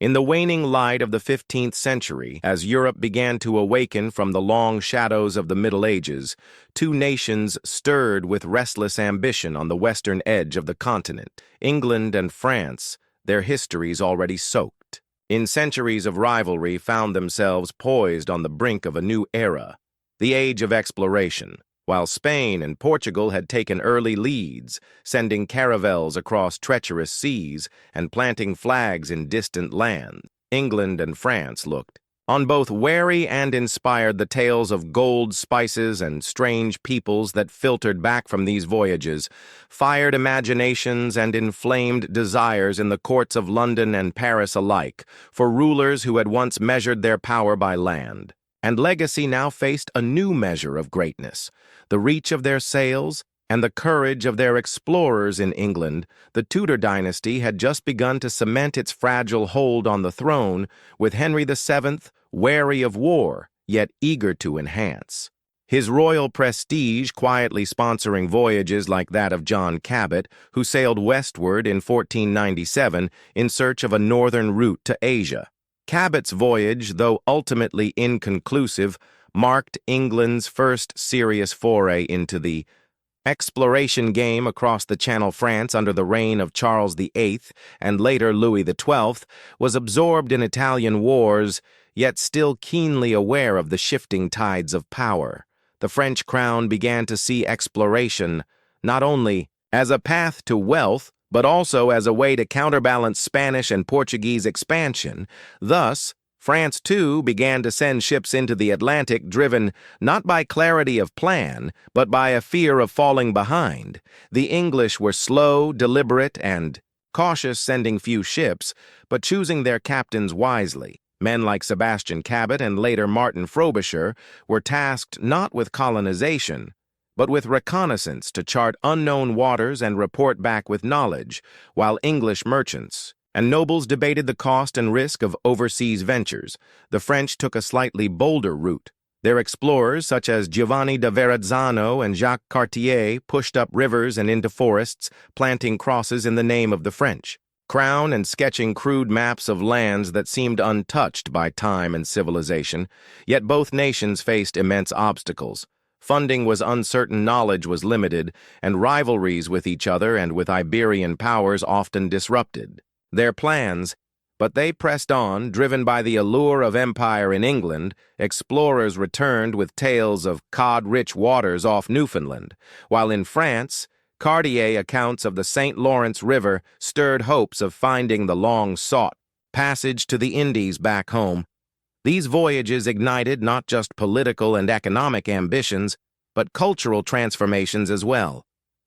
In the waning light of the 15th century, as Europe began to awaken from the long shadows of the Middle Ages, two nations stirred with restless ambition on the western edge of the continent. England and France, their histories already soaked in centuries of rivalry, found themselves poised on the brink of a new era, the age of exploration. While Spain and Portugal had taken early leads, sending caravels across treacherous seas and planting flags in distant lands, England and France looked on both wary and inspired. The tales of gold, spices, and strange peoples that filtered back from these voyages fired imaginations and inflamed desires in the courts of London and Paris alike for rulers who had once measured their power by land. And legacy now faced a new measure of greatness. The reach of their sails and the courage of their explorers in England, the Tudor dynasty had just begun to cement its fragile hold on the throne, with Henry VII wary of war, yet eager to enhance his royal prestige, quietly sponsoring voyages like that of John Cabot, who sailed westward in 1497 in search of a northern route to Asia. Cabot's voyage, though ultimately inconclusive, marked England's first serious foray into the exploration game across the Channel. France, under the reign of Charles VIII and later Louis XII, was absorbed in Italian wars, yet still keenly aware of the shifting tides of power. The French crown began to see exploration not only as a path to wealth, but also as a way to counterbalance Spanish and Portuguese expansion. Thus, France, too, began to send ships into the Atlantic, driven not by clarity of plan, but by a fear of falling behind. The English were slow, deliberate, and cautious, sending few ships, but choosing their captains wisely. Men like Sebastian Cabot and later Martin Frobisher were tasked not with colonization, but with reconnaissance to chart unknown waters and report back with knowledge, while English merchants and nobles debated the cost and risk of overseas ventures. The French took a slightly bolder route. Their explorers, such as Giovanni da Verrazzano and Jacques Cartier, pushed up rivers and into forests, planting crosses in the name of the French crown and sketching crude maps of lands that seemed untouched by time and civilization. Yet both nations faced immense obstacles. Funding was uncertain, knowledge was limited, and rivalries with each other and with Iberian powers often disrupted their plans. But they pressed on, driven by the allure of empire. In England, explorers returned with tales of cod-rich waters off Newfoundland, while in France, Cartier accounts of the St. Lawrence River stirred hopes of finding the long-sought passage to the Indies back home. These voyages ignited not just political and economic ambitions, but cultural transformations as well.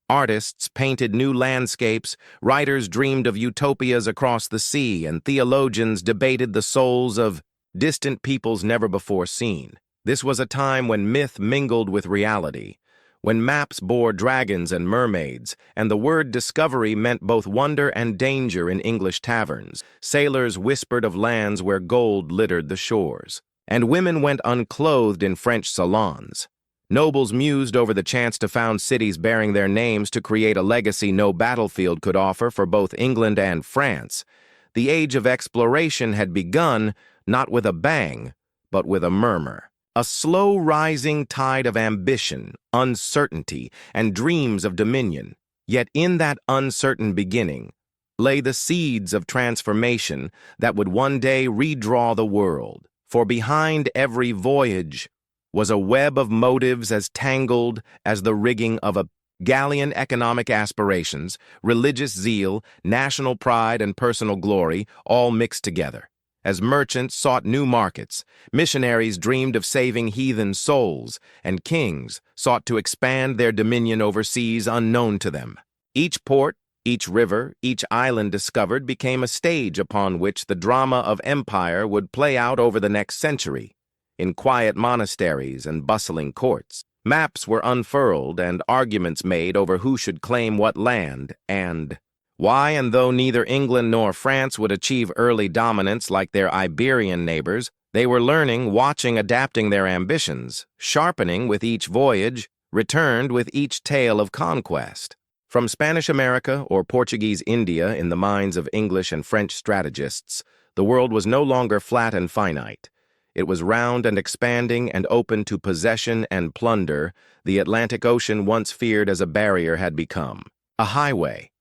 Artists painted new landscapes, writers dreamed of utopias across the sea, and theologians debated the souls of distant peoples never before seen. This was a time when myth mingled with reality, when maps bore dragons and mermaids, and the word discovery meant both wonder and danger in English taverns. Sailors whispered of lands where gold littered the shores, and women went unclothed in French salons. Nobles mused over the chance to found cities bearing their names, to create a legacy no battlefield could offer for both England and France. The age of exploration had begun, not with a bang, but with a murmur. A slow rising tide of ambition, uncertainty, and dreams of dominion. Yet in that uncertain beginning lay the seeds of transformation that would one day redraw the world. For behind every voyage was a web of motives as tangled as the rigging of a galleon. Economic aspirations, religious zeal, national pride, and personal glory, all mixed together. As merchants sought new markets, missionaries dreamed of saving heathen souls, and kings sought to expand their dominion over seas unknown to them. Each port, each river, each island discovered became a stage upon which the drama of empire would play out over the next century. In quiet monasteries and bustling courts, maps were unfurled and arguments made over who should claim what land and why. And though neither England nor France would achieve early dominance like their Iberian neighbors, they were learning, watching, adapting their ambitions, sharpening with each voyage, returned with each tale of conquest. From Spanish America or Portuguese India in the minds of English and French strategists, The world was no longer flat and finite. It was round and expanding and open to possession and plunder. The Atlantic Ocean, once feared as a barrier, had become a highway,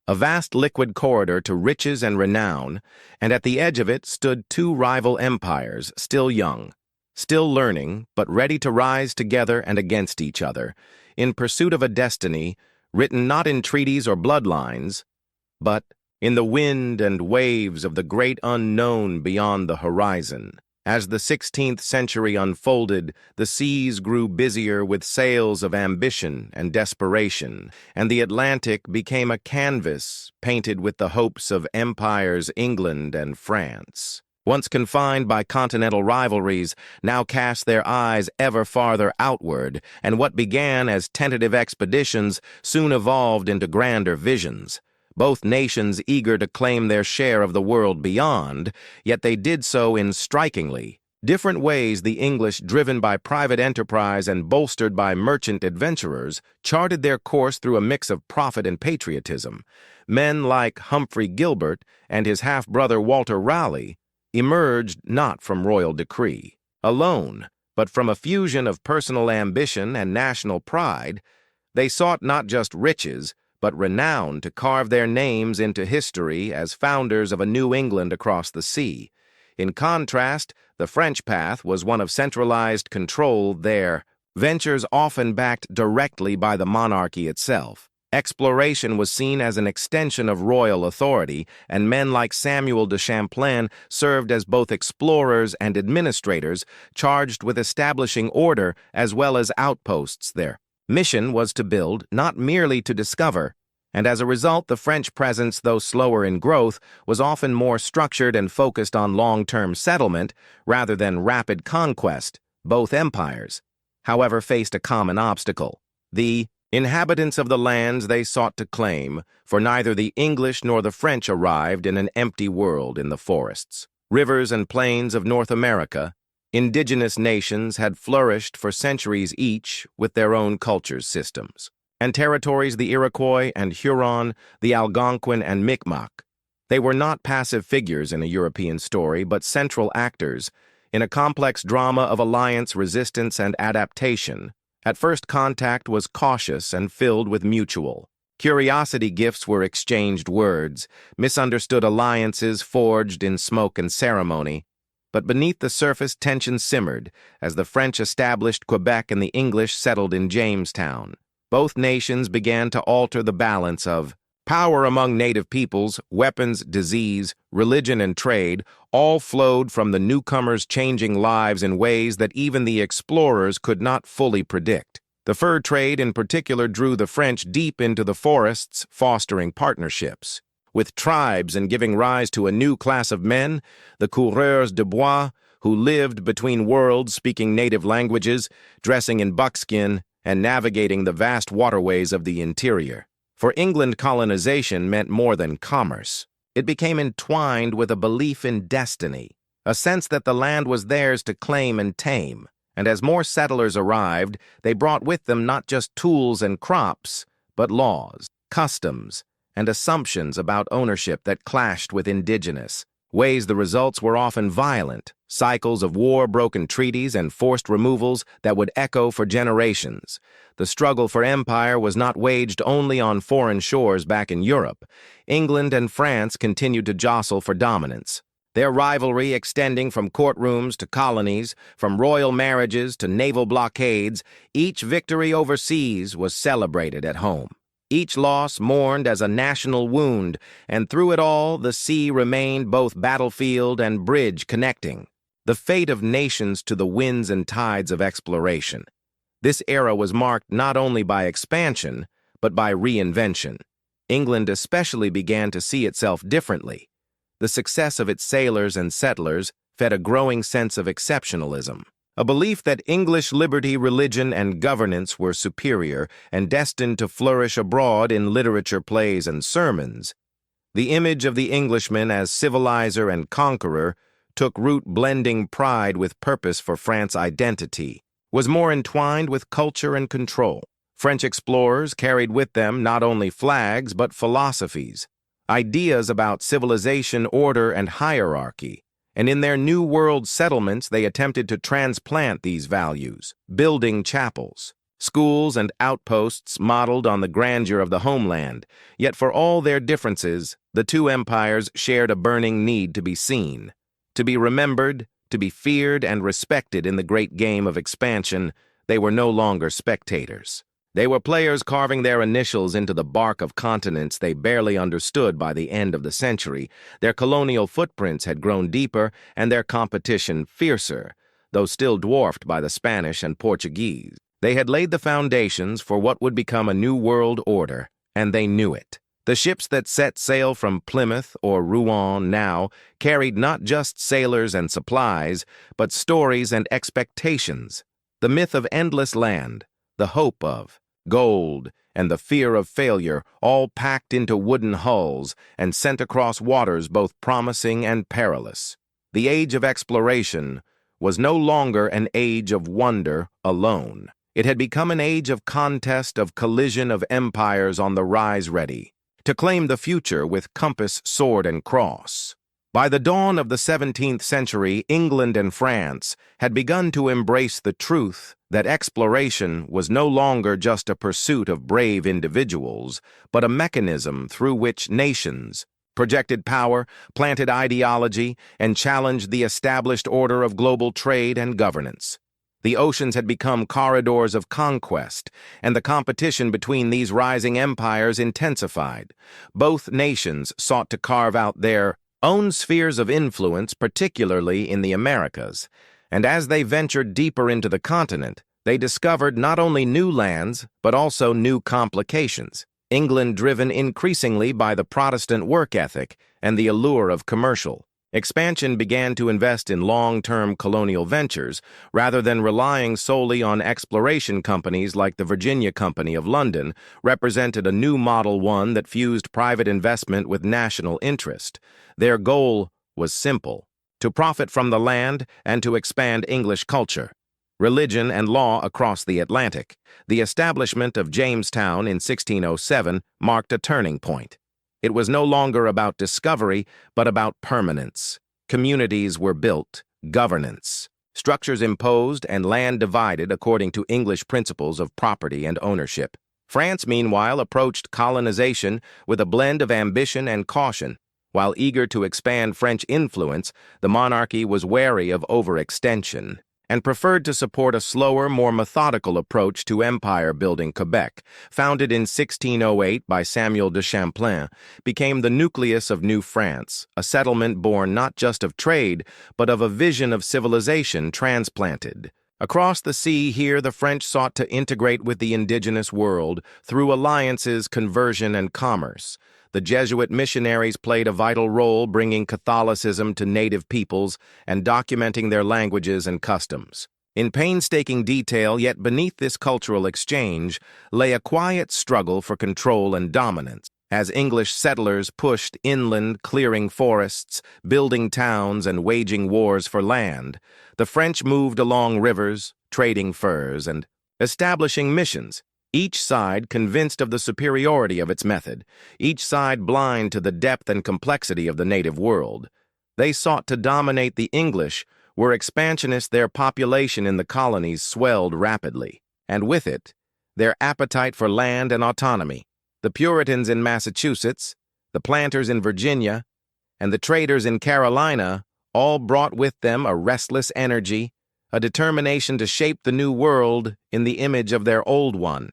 a vast liquid corridor to riches and renown, and at the edge of it stood two rival empires, still young, still learning, but ready to rise together and against each other, in pursuit of a destiny written not in treaties or bloodlines, but in the wind and waves of the great unknown beyond the horizon. As the 16th century unfolded, the seas grew busier with sails of ambition and desperation, and the Atlantic became a canvas painted with the hopes of empires England and France. Once confined by continental rivalries, now cast their eyes ever farther outward, and what began as tentative expeditions soon evolved into grander visions. Both nations eager to claim their share of the world beyond, yet they did so in strikingly different ways. The English, driven by private enterprise and bolstered by merchant adventurers, charted their course through a mix of profit and patriotism. Men like Humphrey Gilbert and his half-brother Walter Raleigh emerged not from royal decree alone, but from a fusion of personal ambition and national pride. They sought not just riches, but renown to carve their names into history as founders of a New England across the sea. In contrast, the French path was one of centralized control, their ventures often backed directly by the monarchy itself. Exploration was seen as an extension of royal authority, and men like Samuel de Champlain served as both explorers and administrators, charged with establishing order as well as outposts there. Mission was to build, not merely to discover, and as a result, the French presence, though slower in growth, was often more structured and focused on long-term settlement rather than rapid conquest. Both empires, however, faced a common obstacle: the inhabitants of the lands they sought to claim, for neither the English nor the French arrived in an empty world in the forests, rivers, and plains of North America. Indigenous nations had flourished for centuries each with their own culture systems, and territories, the Iroquois and Huron, the Algonquin and Mi'kmaq. They were not passive figures in a European story, but central actors in a complex drama of alliance, resistance, and adaptation. At first, contact was cautious and filled with mutual curiosity. Gifts were exchanged, words, misunderstood alliances forged in smoke and ceremony. But beneath the surface, tension simmered as the French established Quebec and the English settled in Jamestown. Both nations began to alter the balance of power among native peoples. Weapons, disease, religion, and trade all flowed from the newcomers' changing lives in ways that even the explorers could not fully predict. The fur trade in particular drew the French deep into the forests, fostering partnerships with tribes and giving rise to a new class of men, the coureurs de bois, who lived between worlds, speaking native languages, dressing in buckskin, and navigating the vast waterways of the interior. For England, colonization meant more than commerce. It became entwined with a belief in destiny, a sense that the land was theirs to claim and tame. And as more settlers arrived, they brought with them not just tools and crops, but laws, customs, and assumptions about ownership that clashed with indigenous ways. The results were often violent, cycles of war, broken treaties, and forced removals that would echo for generations. The struggle for empire was not waged only on foreign shores back in Europe. England and France continued to jostle for dominance, their rivalry extending from courtrooms to colonies, from royal marriages to naval blockades. Each victory overseas was celebrated at home, each loss mourned as a national wound, and through it all, the sea remained both battlefield and bridge connecting the fate of nations to the winds and tides of exploration. This era was marked not only by expansion, but by reinvention. England especially began to see itself differently. The success of its sailors and settlers fed a growing sense of exceptionalism, a belief that English liberty, religion, and governance were superior and destined to flourish abroad in literature, plays, and sermons. The image of the Englishman as civilizer and conqueror took root, blending pride with purpose. For France's identity was more entwined with culture and control. French explorers carried with them not only flags but philosophies, ideas about civilization, order, and hierarchy, and in their New World settlements they attempted to transplant these values, building chapels, schools, and outposts modeled on the grandeur of the homeland. Yet for all their differences, the two empires shared a burning need to be seen, to be remembered, to be feared and respected in the great game of expansion. They were no longer spectators. They were players carving their initials into the bark of continents they barely understood by the end of the century. Their colonial footprints had grown deeper and their competition fiercer, though still dwarfed by the Spanish and Portuguese. They had laid the foundations for what would become a new world order, and they knew it. The ships that set sail from Plymouth or Rouen now carried not just sailors and supplies, but stories and expectations. The myth of endless land, the hope of gold, and the fear of failure, all packed into wooden hulls and sent across waters both promising and perilous. The age of exploration was no longer an age of wonder alone. It had become an age of contest, of collision of empires on the rise ready to claim the future with compass, sword, and cross. By the dawn of the 17th century, England and France had begun to embrace the truth that exploration was no longer just a pursuit of brave individuals, but a mechanism through which nations projected power, planted ideology, and challenged the established order of global trade and governance. The oceans had become corridors of conquest, and the competition between these rising empires intensified. Both nations sought to carve out their own spheres of influence, particularly in the Americas, and as they ventured deeper into the continent, they discovered not only new lands, but also new complications. England driven increasingly by the Protestant work ethic and the allure of commercial expansion began to invest in long-term colonial ventures rather than relying solely on exploration. Companies like the Virginia Company of London represented a new model, one that fused private investment with national interest. Their goal was simple: to profit from the land and to expand English culture, religion, and law across the Atlantic. The establishment of Jamestown in 1607 marked a turning point. It was no longer about discovery, but about permanence. Communities were built, governance, structures imposed, and land divided according to English principles of property and ownership. France, meanwhile, approached colonization with a blend of ambition and caution. While eager to expand French influence, the monarchy was wary of overextension and preferred to support a slower, more methodical approach to empire-building. Quebec, founded in 1608 by Samuel de Champlain, became the nucleus of New France, a settlement born not just of trade, but of a vision of civilization transplanted. Across the sea here, the French sought to integrate with the indigenous world through alliances, conversion, and commerce. The Jesuit missionaries played a vital role, bringing Catholicism to native peoples and documenting their languages and customs. In painstaking detail, yet beneath this cultural exchange, lay a quiet struggle for control and dominance. As English settlers pushed inland, clearing forests, building towns, and waging wars for land, the French moved along rivers, trading furs, and establishing missions. Each side convinced of the superiority of its method, each side blind to the depth and complexity of the native world. They sought to dominate. The English were expansionists. Their population in the colonies swelled rapidly, and with it, their appetite for land and autonomy. The Puritans in Massachusetts, the planters in Virginia, and the traders in Carolina all brought with them a restless energy, a determination to shape the new world in the image of their old one.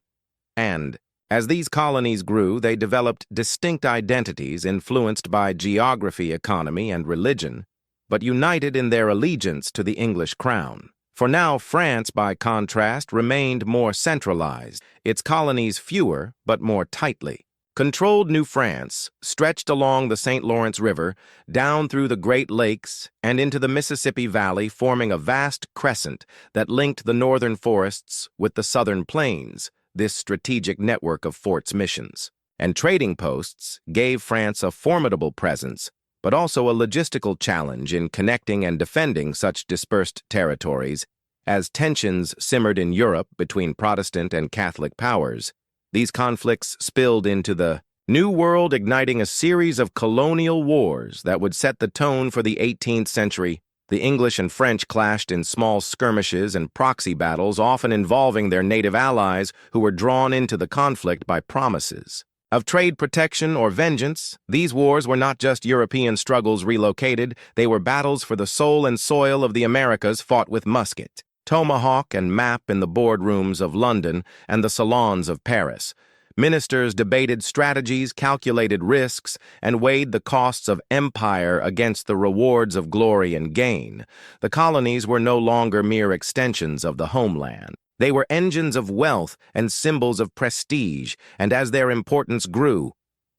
And, as these colonies grew, they developed distinct identities influenced by geography, economy, and religion, but united in their allegiance to the English crown. For now, France, by contrast, remained more centralized, its colonies fewer but more tightly. Controlled New France stretched along the St. Lawrence River, down through the Great Lakes, and into the Mississippi Valley, forming a vast crescent that linked the northern forests with the southern plains. This strategic network of forts, missions, and trading posts gave France a formidable presence, but also a logistical challenge in connecting and defending such dispersed territories. As tensions simmered in Europe between Protestant and Catholic powers, these conflicts spilled into the New World igniting a series of colonial wars that would set the tone for the 18th century. The English and French clashed in small skirmishes and proxy battles, often involving their native allies who were drawn into the conflict by promises of trade protection or vengeance. These wars were not just European struggles relocated, they were battles for the soul and soil of the Americas fought with musket, tomahawk, and map in the boardrooms of London and the salons of Paris. Ministers debated strategies, calculated risks, and weighed the costs of empire against the rewards of glory and gain. The colonies were no longer mere extensions of the homeland. They were engines of wealth and symbols of prestige, and as their importance grew,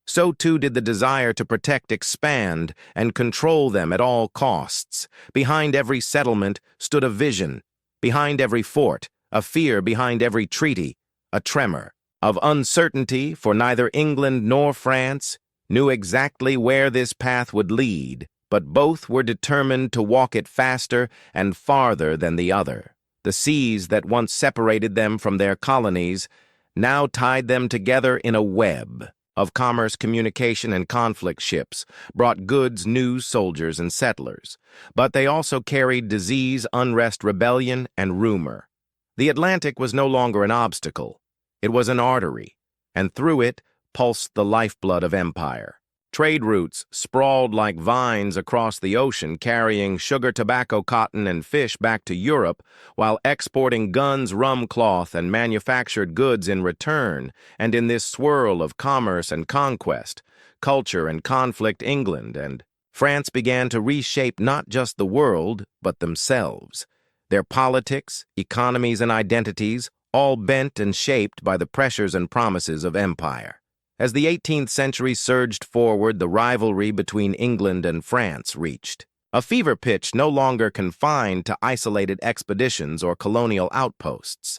so too did the desire to protect, expand, and control them at all costs. Behind every settlement stood a vision. Behind every fort, a fear. Behind every treaty, a tremor of uncertainty, for neither England nor France knew exactly where this path would lead, but both were determined to walk it faster and farther than the other. The seas that once separated them from their colonies now tied them together in a web of commerce, communication, and conflict. Ships brought goods, news, soldiers, and settlers, but they also carried disease, unrest, rebellion, and rumor. The Atlantic was no longer an obstacle. It was an artery, and through it pulsed the lifeblood of empire. Trade routes sprawled like vines across the ocean, carrying sugar, tobacco, cotton, and fish back to Europe, while exporting guns, rum, cloth, and manufactured goods in return. And in this swirl of commerce and conquest, culture and conflict, England and France began to reshape not just the world, but themselves. Their politics, economies, and identities, all bent and shaped by the pressures and promises of empire. As the 18th century surged forward, the rivalry between England and France reached a fever pitch no longer confined to isolated expeditions or colonial outposts.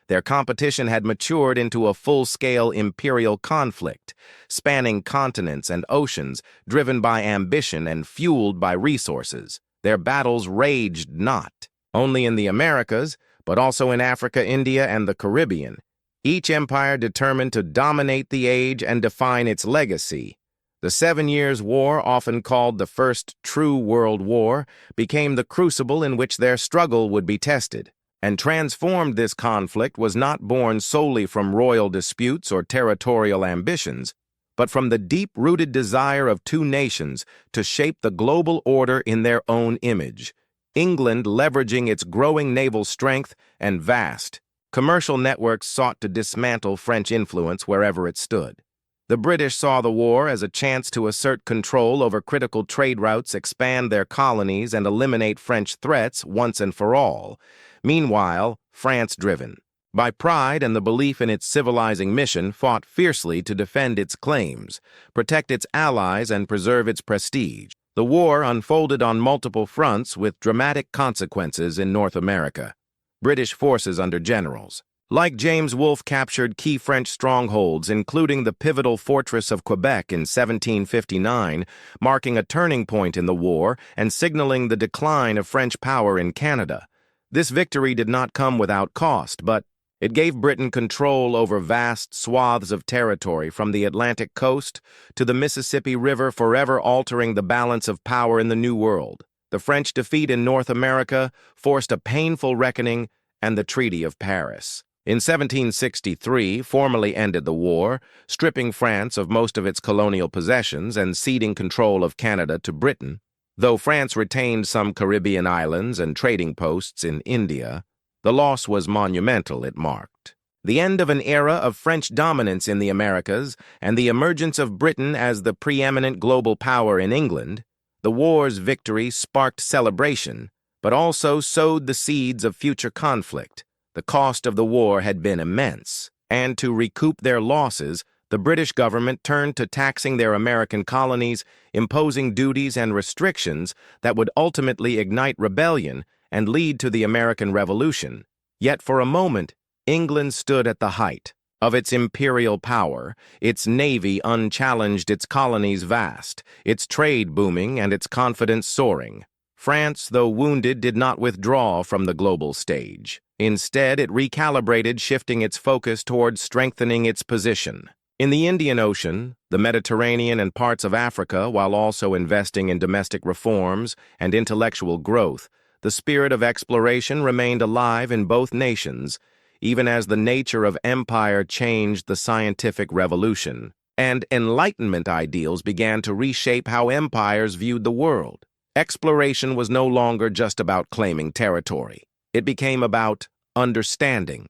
Their competition had matured into a full-scale imperial conflict, spanning continents and oceans, driven by ambition and fueled by resources. Their battles raged not only in the Americas, but also in Africa, India, and the Caribbean. Each empire determined to dominate the age and define its legacy. The 7 Years' War, often called the First True World War, became the crucible in which their struggle would be tested. And transformed, this conflict was not born solely from royal disputes or territorial ambitions, but from the deep-rooted desire of two nations to shape the global order in their own image. England, leveraging its growing naval strength and vast commercial networks, sought to dismantle French influence wherever it stood. The British saw the war as a chance to assert control over critical trade routes, expand their colonies, and eliminate French threats once and for all. Meanwhile, France, driven by pride and the belief in its civilizing mission, fought fiercely to defend its claims, protect its allies, and preserve its prestige. The war unfolded on multiple fronts with dramatic consequences in North America. British forces under generals like James Wolfe captured key French strongholds, including the pivotal fortress of Quebec in 1759, marking a turning point in the war and signaling the decline of French power in Canada. This victory did not come without cost, but it gave Britain control over vast swaths of territory from the Atlantic coast to the Mississippi River, forever altering the balance of power in the New World. The French defeat in North America forced a painful reckoning, and the Treaty of Paris in 1763 formally ended the war, stripping France of most of its colonial possessions and ceding control of Canada to Britain. Though France retained some Caribbean islands and trading posts in India, the loss was monumental. It marked the end of an era of French dominance in the Americas and the emergence of Britain as the preeminent global power in England. The war's victory sparked celebration, but also sowed the seeds of future conflict. The cost of the war had been immense, and to recoup their losses, the British government turned to taxing their American colonies, imposing duties and restrictions that would ultimately ignite rebellion and lead to the American Revolution. Yet for a moment, England stood at the height of its imperial power, its navy unchallenged, its colonies vast, its trade booming, and its confidence soaring. France, though wounded, did not withdraw from the global stage. Instead, it recalibrated, shifting its focus towards strengthening its position. In the Indian Ocean, the Mediterranean, and parts of Africa, while also investing in domestic reforms and intellectual growth, the spirit of exploration remained alive in both nations, even as the nature of empire changed the scientific revolution, and Enlightenment ideals began to reshape how empires viewed the world. Exploration was no longer just about claiming territory. It became about understanding.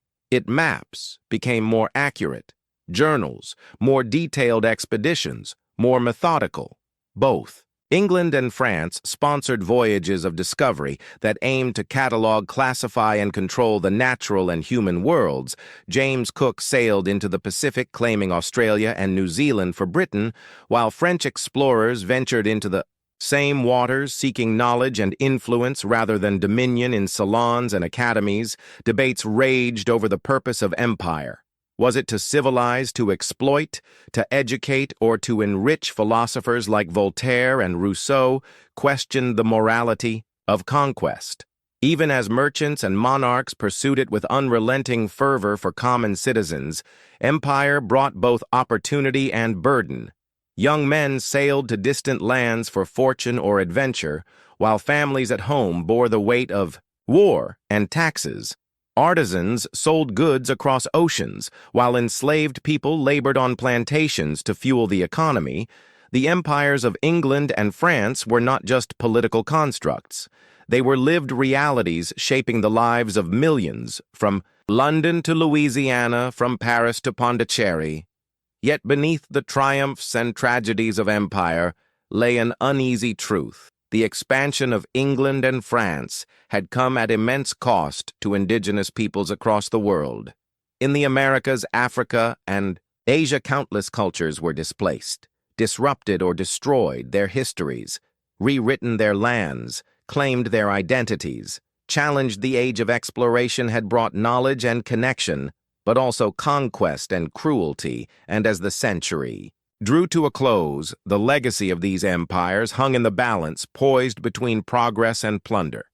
Maps became more accurate. Journals, more detailed expeditions, more methodical. Both. England and France sponsored voyages of discovery that aimed to catalog, classify, and control the natural and human worlds. James Cook sailed into the Pacific claiming Australia and New Zealand for Britain, while French explorers ventured into the same waters seeking knowledge and influence rather than dominion in salons and academies. Debates raged over the purpose of empire. Was it to civilize, to exploit, to educate, or to enrich? Philosophers like Voltaire and Rousseau questioned the morality of conquest. Even as merchants and monarchs pursued it with unrelenting fervor for common citizens, empire brought both opportunity and burden. Young men sailed to distant lands for fortune or adventure, while families at home bore the weight of war and taxes. Artisans sold goods across oceans, while enslaved people labored on plantations to fuel the economy. The empires of England and France were not just political constructs. They were lived realities shaping the lives of millions, from London to Louisiana, from Paris to Pondicherry. Yet beneath the triumphs and tragedies of empire lay an uneasy truth. The expansion of England and France had come at immense cost to indigenous peoples across the world. In the Americas, Africa, and Asia, countless cultures were displaced, disrupted or destroyed their histories, rewritten their lands, claimed their identities, challenged. The age of exploration had brought knowledge and connection, but also conquest and cruelty, and as the century drew to a close, the legacy of these empires hung in the balance, poised between progress and plunder.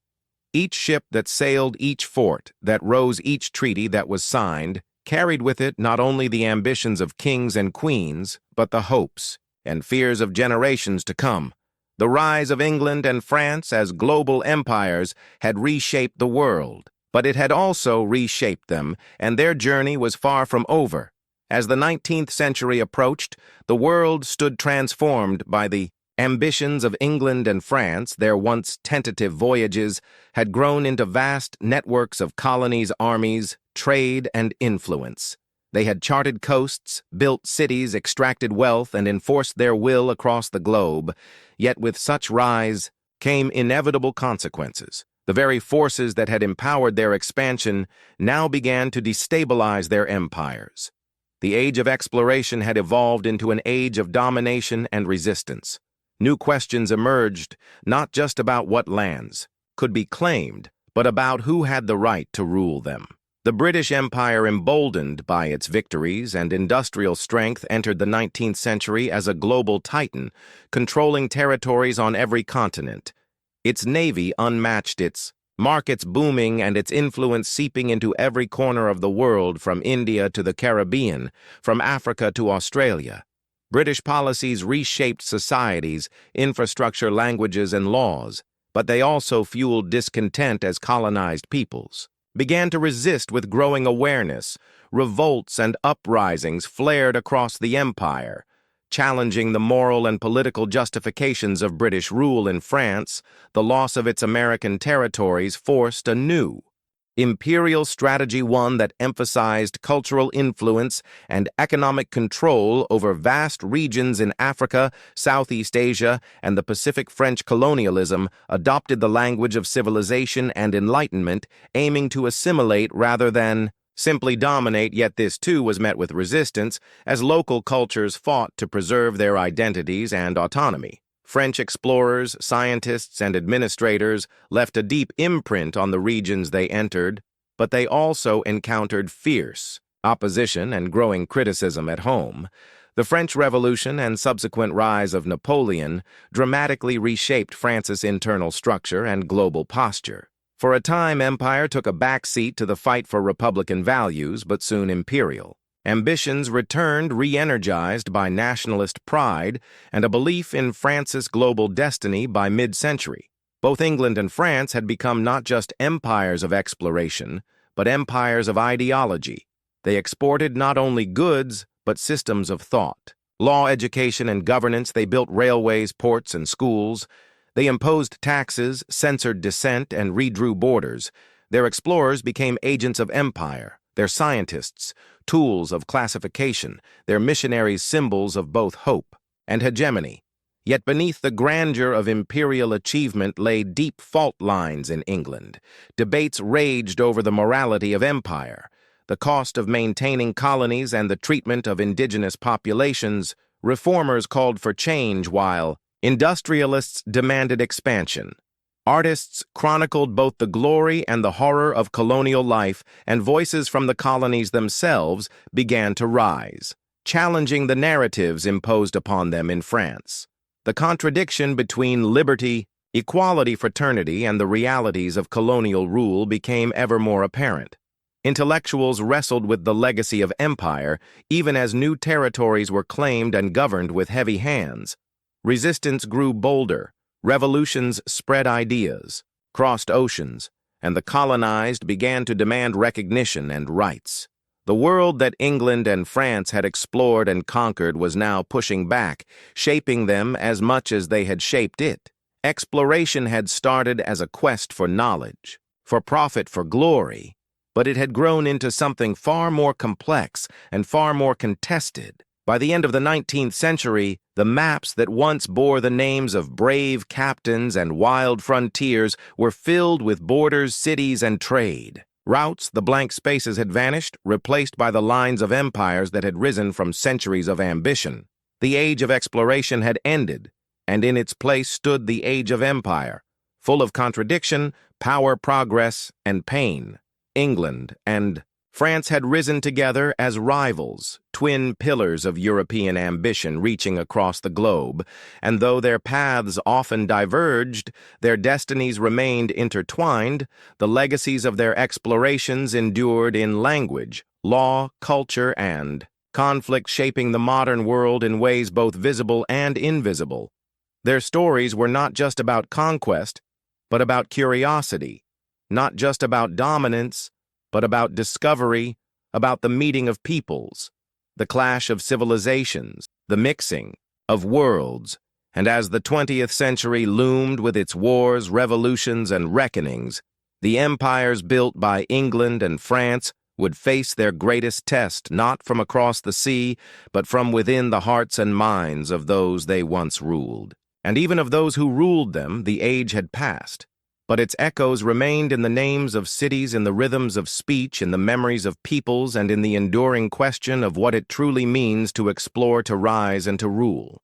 Each ship that sailed, each fort that rose, each treaty that was signed, carried with it not only the ambitions of kings and queens, but the hopes and fears of generations to come. The rise of England and France as global empires had reshaped the world, but it had also reshaped them, and their journey was far from over. As the 19th century approached, the world stood transformed by the ambitions of England and France. Their once tentative voyages had grown into vast networks of colonies, armies, trade, and influence. They had charted coasts, built cities, extracted wealth, and enforced their will across the globe. Yet with such rise came inevitable consequences. The very forces that had empowered their expansion now began to destabilize their empires. The age of exploration had evolved into an age of domination and resistance. New questions emerged, not just about what lands could be claimed, but about who had the right to rule them. The British Empire, emboldened by its victories and industrial strength, entered the 19th century as a global titan, controlling territories on every continent. Its navy unmatched, its markets booming, and its influence seeping into every corner of the world, from India to the Caribbean, from Africa to Australia. British policies reshaped societies, infrastructure, languages, and laws, but they also fueled discontent as colonized peoples began to resist with growing awareness. Revolts and uprisings flared across the empire, challenging the moral and political justifications of British rule. In France, the loss of its American territories forced a new imperial strategy, one that emphasized cultural influence and economic control over vast regions in Africa, Southeast Asia, and the Pacific. French colonialism adopted the language of civilization and enlightenment, aiming to assimilate rather than simply dominate. Yet this too was met with resistance as local cultures fought to preserve their identities and autonomy. French explorers, scientists, and administrators left a deep imprint on the regions they entered, but they also encountered fierce opposition and growing criticism at home. The French Revolution and subsequent rise of Napoleon dramatically reshaped France's internal structure and global posture. For a time, empire took a back seat to the fight for republican values, but soon imperial Ambitions returned re-energized by nationalist pride and a belief in France's global destiny by mid-century. Both England and France had become not just empires of exploration, but empires of ideology. They exported not only goods, but systems of thought. Law, education, and governance, they built railways, ports, and schools. They imposed taxes, censored dissent, and redrew borders. Their explorers became agents of empire, their scientists, tools of classification, their missionaries symbols of both hope and hegemony. Yet beneath the grandeur of imperial achievement lay deep fault lines in England. Debates raged over the morality of empire, the cost of maintaining colonies, and the treatment of indigenous populations. Reformers called for change while industrialists demanded expansion. Artists chronicled both the glory and the horror of colonial life, and voices from the colonies themselves began to rise, challenging the narratives imposed upon them in France. The contradiction between liberty, equality, fraternity, and the realities of colonial rule became ever more apparent. Intellectuals wrestled with the legacy of empire, even as new territories were claimed and governed with heavy hands. Resistance grew bolder, revolutions spread ideas, crossed oceans, and the colonized began to demand recognition and rights. The world that England and France had explored and conquered was now pushing back, shaping them as much as they had shaped it. Exploration had started as a quest for knowledge, for profit, for glory, but it had grown into something far more complex and far more contested. By the end of the 19th century, the maps that once bore the names of brave captains and wild frontiers were filled with borders, cities, and trade. Routes, the blank spaces had vanished, replaced by the lines of empires that had risen from centuries of ambition. The age of exploration had ended, and in its place stood the age of empire, full of contradiction, power, progress, and pain. England and France had risen together as rivals, twin pillars of European ambition reaching across the globe, and though their paths often diverged, their destinies remained intertwined. The legacies of their explorations endured in language, law, culture, and conflict, shaping the modern world in ways both visible and invisible. Their stories were not just about conquest, but about curiosity, not just about dominance, but about discovery, about the meeting of peoples, the clash of civilizations, the mixing of worlds. And as the 20th century loomed with its wars, revolutions, and reckonings, the empires built by England and France would face their greatest test not from across the sea, but from within the hearts and minds of those they once ruled. And even of those who ruled them, the age had passed. But its echoes remained in the names of cities, in the rhythms of speech, in the memories of peoples, and in the enduring question of what it truly means to explore, to rise, and to rule.